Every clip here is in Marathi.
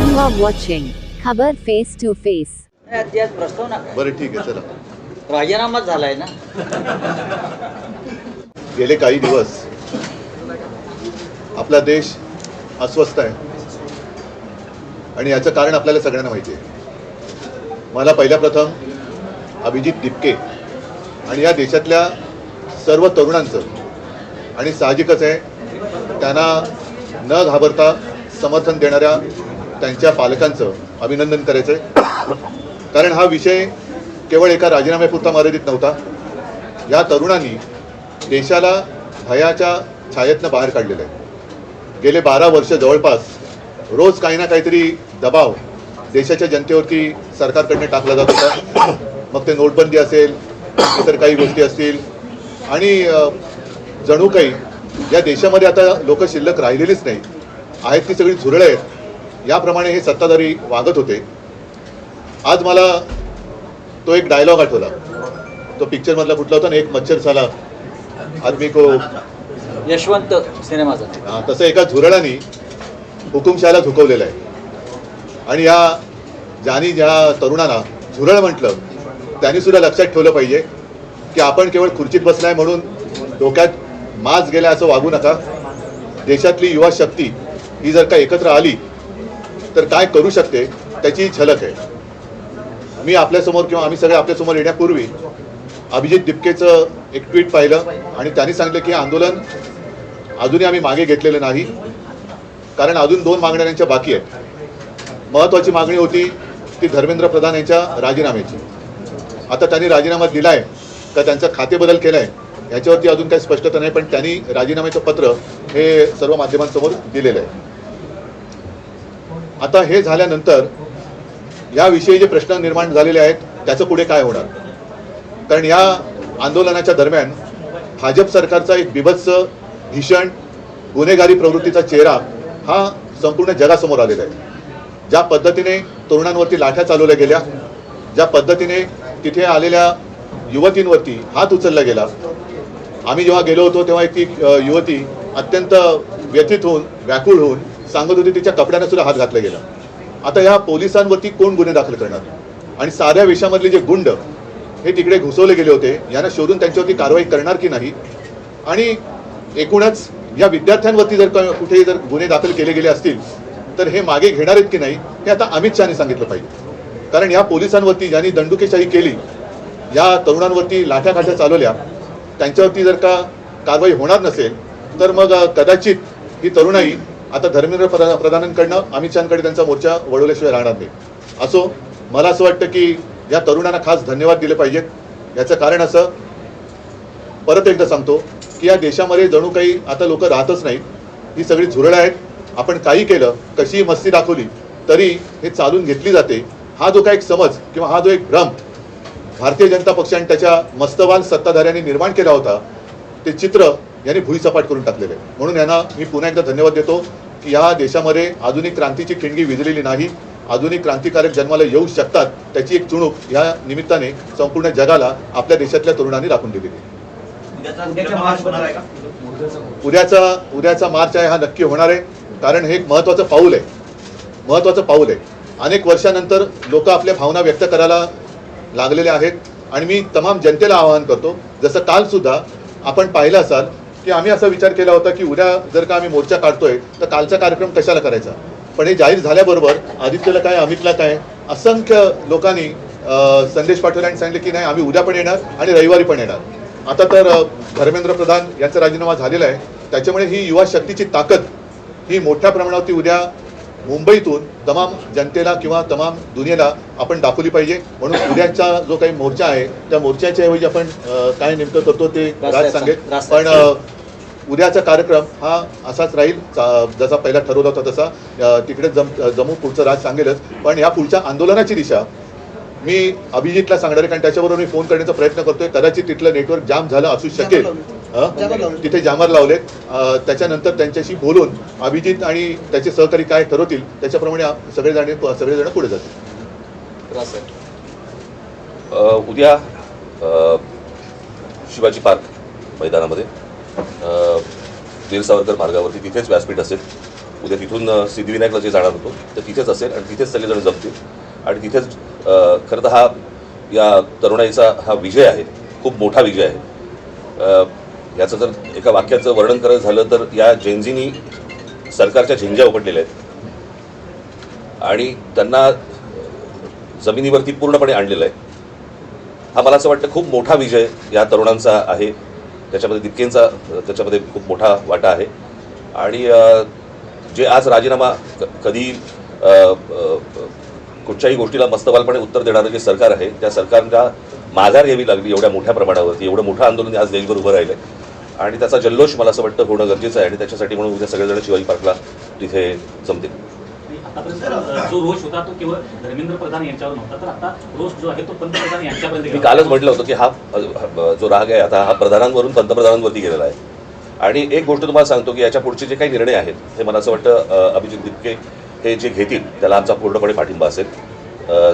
You are watching खबर फेस टू फेस. त्यात प्रस्ताव ना बरं ठीक आहे, चला. राजीनामाच झालाय ना. गेले काही दिवस आपला देश अस्वस्थ आहे आणि याचं कारण आपल्याला सगळ्यांना माहिती आहे. मला पहिल्या प्रथम अभिजित दिपके आणि या देशातल्या सर्व तरुणांचं आणि साहजिकच आहे त्यांना न घाबरता समर्थन देणाऱ्या त्यांच्या पालकांचं अभिनंदन करायचं आहे. कारण हा विषय केवळ एका राजीनाम्यापुरता मर्यादित नव्हता. या तरुणांनी देशाला भयाच्या छायेतनं बाहेर काढलेलं आहे. गेले 12 वर्ष जवळपास रोज काही ना काहीतरी दबाव देशाच्या जनतेवरती सरकारकडनं टाकला जात होता. मग ते नोटबंदी असेल, इतर काही गोष्टी असतील आणि जणू काही या देशामध्ये आता लोक शिल्लक राहिलेलीच नाही आहेत, ती सगळी झुरळं आहेत, याप्रमाणे हे सत्ताधारी वागत होते. आज मला तो एक डायलॉग आठवला. तो पिक्चरमधला कुठला होता ना, एक मच्छर साला आदमी को, यशवंत सिनेमाचा. तसं एका झुरळाने हुकुमशहाला झुकवलेलं आहे. आणि ज्या तरुणांना झुरळ म्हटलं त्यांनी सुद्धा लक्षात ठेवलं पाहिजे की आपण केवळ खुर्चीत बसलाय म्हणून डोक्यात माज गेला असं वागू नका. देशातली युवा शक्ती ही जर का एकत्र आली तर काय करू शकते त्याची झलक आहे. मी आपल्यासमोर किंवा आम्ही सगळे आपल्यासमोर येण्यापूर्वी अभिजित दिपकेचं एक ट्विट पाहिलं आणि त्यांनी सांगितलं की आंदोलन अजूनही आम्ही मागे घेतलेलं नाही, कारण अजून 2 मागण्या त्यांच्या बाकी आहेत. महत्त्वाची मागणी होती ती धर्मेंद्र प्रधान यांच्या राजीनाम्याची. आता त्यांनी राजीनामा दिलाय का त्यांचा खातेबदल केलाय याच्यावरती अजून काही स्पष्टता नाही, पण त्यांनी राजीनाम्याचं पत्र हे सर्व माध्यमांसमोर दिलेलं आहे. आता हे झाल्यानंतर याविषयी जे प्रश्न निर्माण झालेले आहेत त्याचं पुढे काय होणार? कारण या आंदोलनाच्या दरम्यान भाजप सरकारचा एक बिभत्स भीषण गुन्हेगारी प्रवृत्तीचा चेहरा हा संपूर्ण जगासमोर आलेला आहे. ज्या पद्धतीने तरुणांवरती लाठ्या चालवल्या गेल्या, ज्या पद्धतीने तिथे आलेल्या युवतींवरती हात उचलला गेला. आम्ही जेव्हा गेलो होतो तेव्हा एक युवती अत्यंत व्यथित होऊन व्याकुळ होऊन सांगत होती तिच्या कपड्यांना सुद्धा हात घातला गेला. आता या पोलिसांवरती कोण गुन्हे दाखल करणार? आणि साध्या वेशामधले जे गुंड हे तिकडे घुसवले गेले होते, यांना शोधून त्यांच्यावरती कारवाई करणार की नाही? आणि एकूणच या विद्यार्थ्यांवरती जर कुठेही जर गुन्हे दाखल केले गेले असतील तर हे मागे घेणार आहेत की नाही हे आता अमित शहानी सांगितलं पाहिजे. कारण या पोलिसांवरती ज्यांनी दंडुकेशाही केली, या तरुणांवरती लाठ्याकाठ्या चालवल्या, त्यांच्यावरती जर का कारवाई होणार नसेल तर मग कदाचित ही तरुणाई आता धर्मेंद्र प्रधानांकडनं अमित शहाकडे त्यांचा मोर्चा वळवल्याशिवाय राहणार नाही. असो, मला असं वाटतं की या तरुणांना खास धन्यवाद दिले पाहिजेत. याचं कारण असं, परत एकदा सांगतो की या देशामध्ये जणू काही आता लोक राहतच नाहीत, ही सगळी झुरळं आहेत. आपण काही केलं, कशीही मस्ती दाखवली तरी हे चालून घेतली जाते. हा जो काही समज किंवा हा जो एक भ्रम भारतीय जनता पक्षाने त्याच्या मस्तवाल सत्ताधाऱ्यांनी निर्माण केला होता, ते चित्र यांनी भुईसपाट करून टाकलेलं आहे. म्हणून यांना मी पुन्हा एकदा धन्यवाद देतो की या देशामध्ये आधुनिक क्रांतीची ठिणगी विझलेली नाही. आधुनिक क्रांतिकारक जन्माला येऊ शकतात त्याची एक चुणूक या निमित्ताने संपूर्ण जगाला आपल्या देशातल्या तरुणांनी राखून दिलेली आहे. उद्याचा मार्च आहे, हा नक्की होणार आहे. कारण हे एक महत्त्वाचं पाऊल आहे. अनेक वर्षानंतर लोक आपल्या भावना व्यक्त करायला लागलेले आहेत आणि मी तमाम जनतेला आवाहन करतो, जसं काल सुद्धा आपण पाहिलं असाल की आम्ही असा विचार केला होता की उद्या जर का आम्ही मोर्चा काढतोय तर कालचा कार्यक्रम कशाला करायचा. पण हे जाहीर झाल्याबरोबर आदित्यला काय, अमितला काय, असंख्य लोकांनी संदेश पाठवले आणि सांगितले की नाही, आम्ही उद्या पण येणार आणि रविवारी पण येणार. आता तर धर्मेंद्र प्रधान यांचा राजीनामा झालेला आहे, त्याच्यामुळे ही युवा शक्तीची ताकद ही मोठ्या प्रमाणावरती उद्या मुंबईतून तमाम जनतेला किंवा तमाम दुनियेला आपण दाखवली पाहिजे. म्हणून उद्याचा जो काही मोर्चा आहे त्या मोर्चाच्या ऐवजी आपण काय नेमकं करतो ते राज सांगेल. पण उद्याचा कार्यक्रम हा असाच राहील जसा पहिला ठरवला होता तसा. तिकडे जमू, पुढचं राज सांगेलच. पण या पुढच्या आंदोलनाची दिशा मी अभिजितला सांगणार आहे, कारण त्याच्याबरोबर मी फोन करण्याचा प्रयत्न करतोय. कदाचित तिथलं नेटवर्क जाम झालं असू शकेल, तिथे जामर लावलेत. त्याच्यानंतर त्यांच्याशी बोलून अभिजित आणि त्याचे सहकारी काय ठरवतील त्याच्याप्रमाणे सगळेजण पुढे जातील. उद्या शिवाजी पार्क मैदानामध्ये वीर सावरकर मार्गावरती तिथेच व्यासपीठ असेल. उद्या तिथून सिद्धिविनायकला जे जाणार होतो तर तिथेच असेल आणि तिथेच सगळेजण जमतील आणि तिथेच खरं तर हा या तरुणाईचा हा विजय आहे, खूप मोठा विजय आहे. याचं जर एका वाक्याचं वर्णन करायचं झालं तर या जेनझीनी सरकारच्या झिंज्या उपटलेल्या आहेत आणि त्यांना जमिनीवरती पूर्णपणे आणलेलं आहे. हा मला असं वाटतं खूप मोठा विजय या तरुणांचा आहे. त्याच्यामध्ये दिपकेंचा त्याच्यामध्ये खूप मोठा वाटा आहे आणि जे आज राजीनामा कधी कुठच्याही गोष्टीला मस्तवालपणे उत्तर देणारं जे सरकार आहे त्या सरकारला माघार घ्यावी लागली एवढ्या मोठ्या प्रमाणावरती. एवढं मोठं आंदोलन आज देशभर उभं राहिलं आहे आणि त्याचा जल्लोष मला असं वाटतं होणं गरजेचं आहे आणि त्याच्यासाठी म्हणून उद्या सगळेजण शिवाजी पार्कला तिथे जमतील. आतापर्यंत जो रोष होता तो केवळ धर्मेंद्र प्रधान यांच्यावर नव्हता, तर आता रोष जो आहे तो पंतप्रधान यांच्यापर्यंत मी गेला. कालच म्हटलं होतं की हा जो राग आहे आता हा प्रधानांवरून पंतप्रधानांवरती गेलेला आहे. आणि एक गोष्ट तुम्हाला सांगतो की याच्या पुढचे जे काही निर्णय आहेत हे मला असं वाटतं अभिजित दिपके हे जे घेतील त्याला आमचा पूर्णपणे पाठिंबा असेल.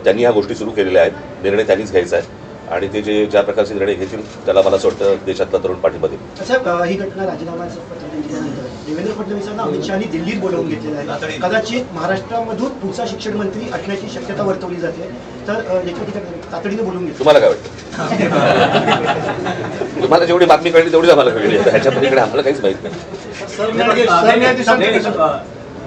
त्यांनी ह्या गोष्टी सुरू केलेल्या आहेत, निर्णय त्यांनीच घ्यायचा आहे आणि ते जे ज्या प्रकारचे निर्णय घेतील त्याला मला असं वाटतं देशातला तरुण पाठिंबा देईल. साहेब, ही घटना राजीनाम्याचं पत्र दिल्यानंतर देवेंद्र फडणवीसांना अमित शहानी दिल्लीत बोलावून घेतलेलं आहे. कदाचित महाराष्ट्रामधून पुढचा शिक्षण मंत्री असण्याची शक्यता वर्तवली जाते, तर याच्या तातडीने बोलून घेतलं. तुम्हाला काय वाटतं? तुम्हाला जेवढी बातमी कळली तेवढीच आम्हाला कळली आहे, ह्याच्या पलीकडे आम्हाला काहीच माहित नाही.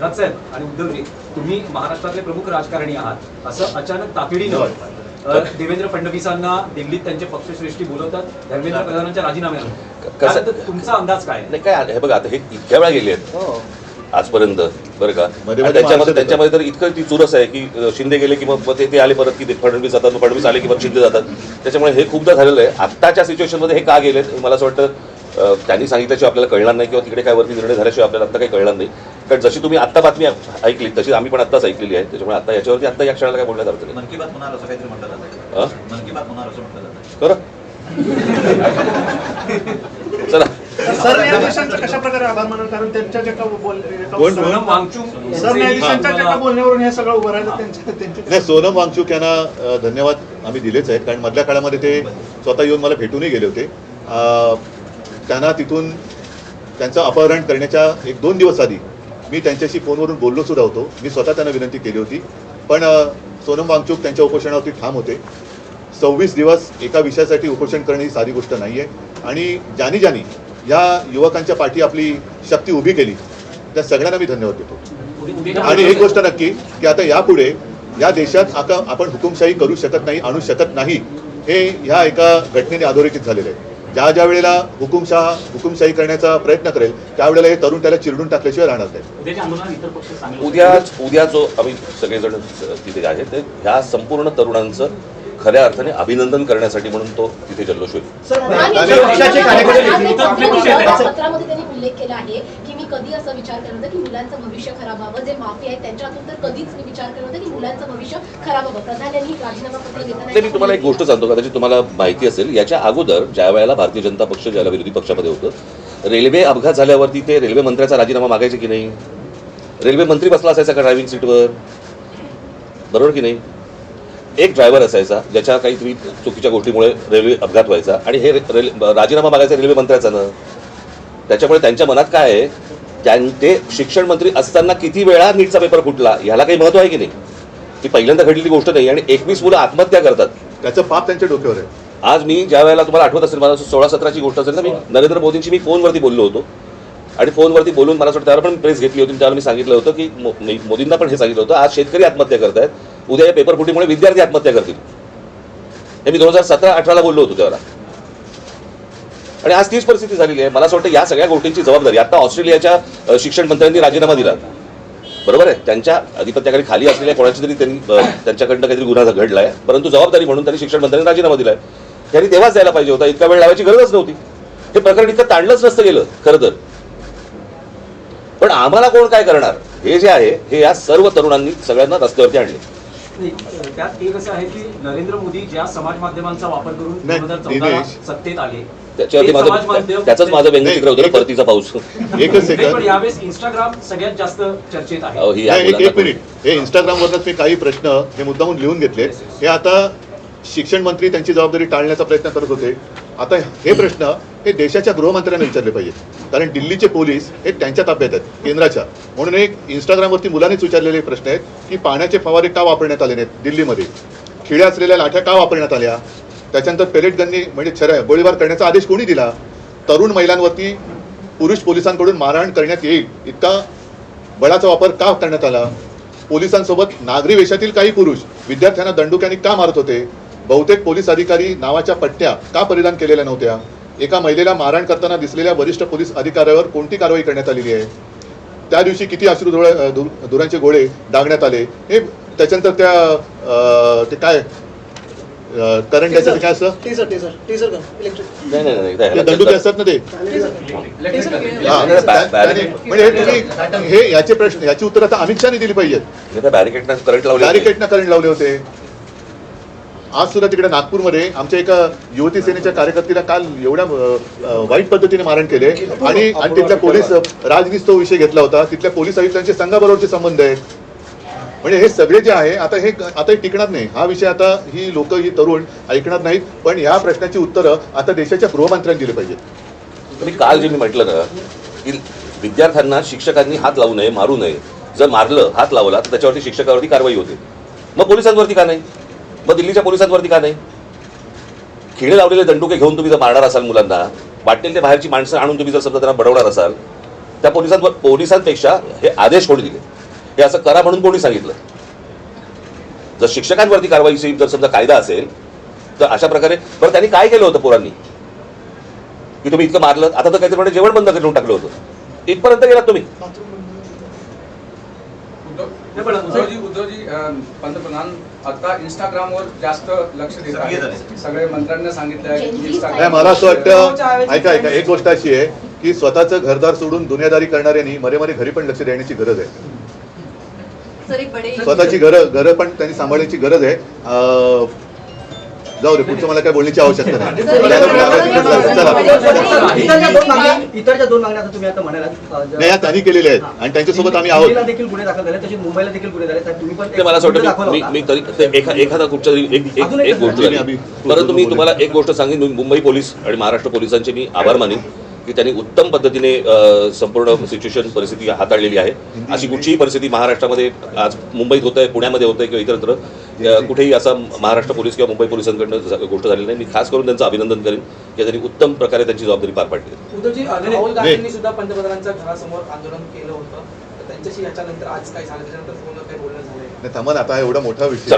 राजसाहेब आणि उद्धवजी, तुम्ही महाराष्ट्रातले प्रमुख राजकारणी आहात, असं अचानक तातडीनं देवेंद्र फडणवीसांना दिल्लीत त्यांचे पक्षश्रेष्ठी बोलवतात धर्मेंद्र प्रधानांच्या राजीनाम्यावर. तुमचा अंदाज काय? नाही काय हे बघा, आता हे इतक्या वेळा गेले आहेत आजपर्यंत बरं का. मध्ये त्यांच्यामध्ये तर इतकं ती चुरस आहे की शिंदे गेले की मग ते आले परत की फडणवीस जातात, मग फडणवीस आले की मग शिंदे जातात. त्याच्यामुळे हे खूपदा झालेलं आहे. आत्ताच्या सिच्युएशनमध्ये हे का गेलेत मला असं वाटतं त्यांनी सांगितल्याशिवाय आपल्याला कळणार नाही किंवा तिकडे काय वरती निर्णय झाल्याशिवाय आपल्याला आत्ता काही कळणार नाही. कारण जशी तुम्ही आत्ता बातमी ऐकली तशी आम्ही पण आत्ताच ऐकलेली आहे. त्याच्यामुळे आता याच्यावरती आत्ता या क्षणाला काय बोलण्यात अर्थ नाही. मन की बात होणार असं काहीतरी म्हटलं जातं. मन की बात होणार असं म्हटलं जातं. खरं चला सरन्यायाधीशांचा कशा प्रकारे आभार मानाल, कारण त्यांच्या सोनम वांगचुक सरन्यायाधीशांच्या बोलण्यावरून हे सगळं उभं राहिलं त्यांच्या. नाही, सोनम वांगचूक यांना धन्यवाद आम्ही दिलेच आहेत, कारण मधल्या काळामध्ये ते स्वतः येऊन मला भेटूनही गेले होते. त्यांना तिथून त्यांचं अपहरण करण्याच्या 1-2 दिवस आधी मी त्यांच्याशी फोनवरून बोललो सुद्धा होतो. मी स्वतः त्यांना विनंती केली होती, पण सोनम वांगचूक त्यांच्या उपोषणावरती ठाम होते. 26 दिवस एका विषयासाठी उपोषण करणे ही साधी गोष्ट नाही आहे आणि ज्यांनी या युवकांच्या पाठी आपली शक्ती उभी केली त्या सगळ्यांना मी धन्यवाद देतो. आणि एक गोष्ट नक्की की आता यापुढे या देशात आपण हुकुमशाही करू शकत नाही, आणू शकत नाही, हे ह्या एका घटनेने अधोरेखित झालेलं आहे. ज्या वेळेला हुकुमशाही करण्याचा प्रयत्न करेल त्यावेळेला हे तरुण त्याला चिरडून टाकल्याशिवाय राहणार नाही. उद्या जो आम्ही सगळेजण तिथे आहे ते ह्या संपूर्ण तरुणांचं खऱ्या अर्थाने अभिनंदन करण्यासाठी म्हणून तो तिथे जल्लोष होईल. पत्रामध्ये त्यांनी उल्लेख केला आहे की मी कधी असा विचार केला होता की मुलांचं भविष्य खराब व्हावं, जे माफी आहेत त्यांच्यातून तर कधीच मी विचार केला होता की मुलांचं भविष्य खराब व्हावं. प्रधान यांनी राजीनामा पत्र घेताना मी तुम्हाला एक गोष्ट सांगतो, कदाचित तुम्हाला माहिती असेल, याच्या अगोदर ज्या वेळेला भारतीय जनता पक्ष ज्याला विरोधी पक्षामध्ये होतं, रेल्वे अपघात झाल्यावरती ते रेल्वे मंत्र्याचा राजीनामा मागायचे की नाही? रेल्वे मंत्री बसला असायचा का ड्रायव्हिंग सीटवर? बरोबर की नाही? एक ड्रायव्हर असायचा ज्याच्या काहीतरी चुकीच्या गोष्टीमुळे रेल्वे अपघात व्हायचा आणि हे राजीनामा मागायचा रेल्वे मंत्र्याचा ना. त्याच्यामुळे त्यांच्या मनात काय आहे, ते शिक्षण मंत्री असताना किती वेळा नीटचा पेपर फुटला ह्याला काही महत्व आहे की नाही? ती पहिल्यांदा घडलेली गोष्ट नाही आणि 21 मुलं आत्महत्या करतात, त्याचं पाप त्यांच्या डोक्यावर आहे. आज मी ज्या वेळेला तुम्हाला आठवत असेल, मला 16-17ची गोष्ट असेल ना, मी नरेंद्र मोदींची मी फोनवरती बोललो होतो आणि फोनवरती बोलून मला वाटतं त्यावर पण प्रेस घेतली होती. त्यावर मी सांगितलं होतं की मोदींना पण हे सांगितलं होतं, आज शेतकरी आत्महत्या करतायत, उद्या या पेपर फुटीमुळे विद्यार्थी आत्महत्या करतील. हे मी 2017-18ला बोललो होतो त्यावेळेला आणि आज तीच परिस्थिती झालेली आहे. मला असं वाटतं या सगळ्या गोष्टींची जबाबदारी आता ऑस्ट्रेलियाच्या शिक्षण मंत्र्यांनी राजीनामा दिला, बरोबर आहे, त्यांच्या अधिपत्याखाली खाली असलेल्या कोणाची तरी त्यांनी त्यांच्याकडनं काहीतरी गुन्हा घडलाय, परंतु जबाबदारी म्हणून त्यांनी शिक्षण मंत्र्यांनी राजीनामा दिलाय. त्यांनी तेव्हाच द्यायला पाहिजे होता, इतका वेळ लावायची गरजच नव्हती. हे प्रकरण इतकं ताणलंच नसतं गेलं खरं तर. पण आम्हाला कोण काय करणार हे जे आहे हे या सर्व तरुणांनी सगळ्यांना रस्त्यावरती आणले. त्यात एक असं आहे की नरेंद्र मोदी ज्या समाज माध्यमांचा वापर करून नाही, 2014 सत्तेत आले त्याच्यावरती त्याचंच माझं व्यंगचित्र होतं, परतीचा पाऊस. एकच सेकंड, पण यावेळेस इंस्टाग्राम सगळ्यात जास्त चर्चेत आहे. एक मिनिट, हे इंस्टाग्रामवरच मी काही प्रश्न हे मुद्दामून लिहून घेतले. हे आता शिक्षण मंत्री त्यांची जबाबदारी टाळण्याचा प्रयत्न करत होते. आता हे प्रश्न हे देशाच्या गृहमंत्र्यांना विचारले पाहिजे, कारण दिल्लीचे पोलीस हे त्यांच्या ताब्यात आहेत केंद्राच्या. म्हणून एक इंस्टाग्रामवरती मुलांनीच विचारलेले प्रश्न आहेत की पाण्याचे फवारे का वापरण्यात आले नाहीत दिल्लीमध्ये, खिळ्या असलेल्या लाठ्या का वापरण्यात आल्या, त्याच्यानंतर पेलेट गननी म्हणजे गोळीबार करण्याचा आदेश कोणी दिला, तरुण महिलांवरती पुरुष पोलिसांकडून मारहाण करण्यात येईल इतका बळाचा वापर का करण्यात आला, पोलिसांसोबत नागरी वेशातील काही पुरुष विद्यार्थ्यांना दंडुक्याने का मारत होते, बहुतेक पोलीस अधिकारी नावाच्या पट्ट्या का परिधान केलेल्या नव्हत्या, एका महिलेला मारहाण करताना दिसलेल्या वरिष्ठ पोलीस अधिकाऱ्यावर कोणती कारवाई करण्यात आलेली आहे, त्या दिवशी किती धुरांचे गोळे डागण्यात आले, हे त्याच्यानंतर ते काय करंट काय असतं नाही दंडुके असतात ना ते म्हणजे हे याचे प्रश्न याची उत्तर आता अमित शहानी दिली पाहिजेत. बॅरिकेडना करंट लावले बॅरिकेडना करंट लावले होते. आज सुद्धा तिकडे नागपूरमध्ये आमच्या एका युवती सेनेच्या कार्यकर्त्याला काल एवढ्या वाईट पद्धतीने मारहाण केले आणि तिथल्या पोलीस राजनीत तो विषय घेतला होता. तिथल्या पोलीस आयुक्तांचे संघाबरोबरचे संबंध आहेत. म्हणजे हे सगळे जे आहे आता हे टिकणार नाही. हा विषय आता ही लोक ही तरुण ऐकणार नाहीत. पण या प्रश्नाची उत्तरं आता देशाच्या गृहमंत्र्यांनी दिली पाहिजेत. तुम्ही काल जे मी म्हटलं ना की विद्यार्थ्यांना शिक्षकांनी हात लावू नये, मारू नये, जर मारलं हात लावला तर त्याच्यावरती शिक्षकावरती कारवाई होते. मग पोलिसांवरती का नाही, मग दिल्लीच्या पोलिसांवरती का नाही? खिळे लावलेले दंडुके घेऊन तुम्ही जर मारणार असाल मुलांना, वाटेल ते बाहेरची माणसं आणून तुम्ही जर समजा त्यांना बडवणार असाल, त्या पोलिसांपेक्षा हे आदेश कोणी दिले, हे असं करा म्हणून कोणी सांगितलं? जर शिक्षकांवरती कारवाईची जर समजा कायदा असेल तर अशा प्रकारे बरं त्यांनी काय केलं होतं पोरांनी की तुम्ही इतकं मारलं, आता तर काहीतरी जेवण बंद करून टाकलं होतं, इथपर्यंत गेलात तुम्ही. उद्धवजी पंतप्रधान आता इंस्टाग्रामवर जास्त लक्ष देत आहेत. सगळे मंत्र्यांना सांगितलं. मला असं वाटतं ऐका एक गोष्ट अशी आहे की स्वतःचं घरदार सोडून दुनियादारी करणाऱ्यांनी मरे घरी पण लक्ष देण्याची गरज आहे. स्वतःची घरं पण त्यांनी सांभाळण्याची गरज आहे. जाऊ दे, पुढचं मला काय बोलण्याची आवश्यकता नाही. इतरच्या दोन मागण्या तुम्ही आता म्हणालात नाही या त्यांनी केलेल्या आहेत आणि त्यांच्यासोबत आम्ही आहोत. देखील गुन्हे दाखल झाले, तसेच मुंबईला देखील गुन्हे झाले. तुम्ही पण ते मला असं वाटतं मी तरी एखादा कुठच्या एक गोष्ट झाली. परंतु मी तुम्हाला एक गोष्ट सांगेन, मुंबई पोलीस आणि महाराष्ट्र पोलिसांचे मी आभार मानेन की त्यांनी उत्तम पद्धतीने संपूर्ण सिच्युएशन परिस्थिती हाताळलेली आहे. अशी कुठचीही परिस्थिती महाराष्ट्रामध्ये आज मुंबईत होत आहे, पुण्यामध्ये होत आहे किंवा इतरत्र कुठेही असा महाराष्ट्र पोलीस किंवा मुंबई पोलिसांकडनं गोष्ट झालेली नाही. मी खास करून त्यांचं अभिनंदन करेन की त्यांनी उत्तम प्रकारे त्यांची जबाबदारी पार पाडली. उद्धवजी, राहुल गांधींनी सुद्धा पंतप्रधानांच्या घरासमोर आंदोलन केलं होतं, त्यांच्याशी याच्यानंतर आज काय झालं, त्याच्यानंतर फोनवर काही बोलणं झालंय? थांबा, आता एवढा मोठा विषय